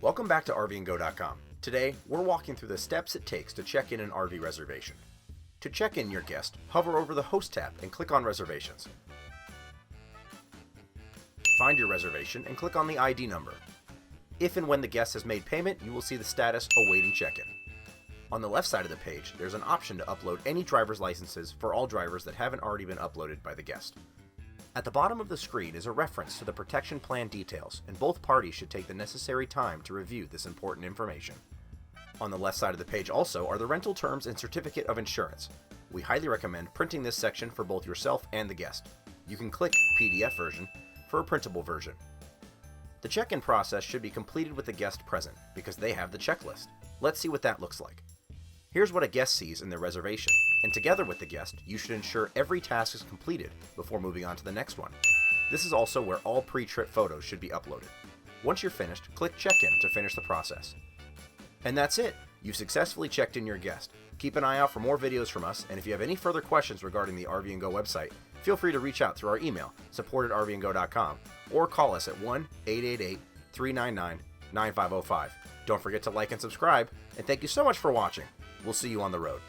Welcome back to RVnGO.com. Today, we're walking through the steps it takes to check in an RV reservation. To check in your guest, hover over the Host tab and click on Reservations. Find your reservation and click on the ID number. If and when the guest has made payment, you will see the status awaiting check-in. On the left side of the page, there's an option to upload any driver's licenses for all drivers that haven't already been uploaded by the guest. At the bottom of the screen is a reference to the protection plan details, and both parties should take the necessary time to review this important information. On the left side of the page also are the rental terms and certificate of insurance. We highly recommend printing this section for both yourself and the guest. You can click PDF version for a printable version. The check-in process should be completed with the guest present because they have the checklist. Let's see what that looks like. Here's what a guest sees in their reservation, and together with the guest, you should ensure every task is completed before moving on to the next one. This is also where all pre-trip photos should be uploaded. Once you're finished, click Check-in to finish the process. And that's it! You've successfully checked in your guest. Keep an eye out for more videos from us, and if you have any further questions regarding the RVnGO website, feel free to reach out through our email, support@rvngo.com, or call us at 1-888-399-9505. Don't forget to like and subscribe, and thank you so much for watching. We'll see you on the road.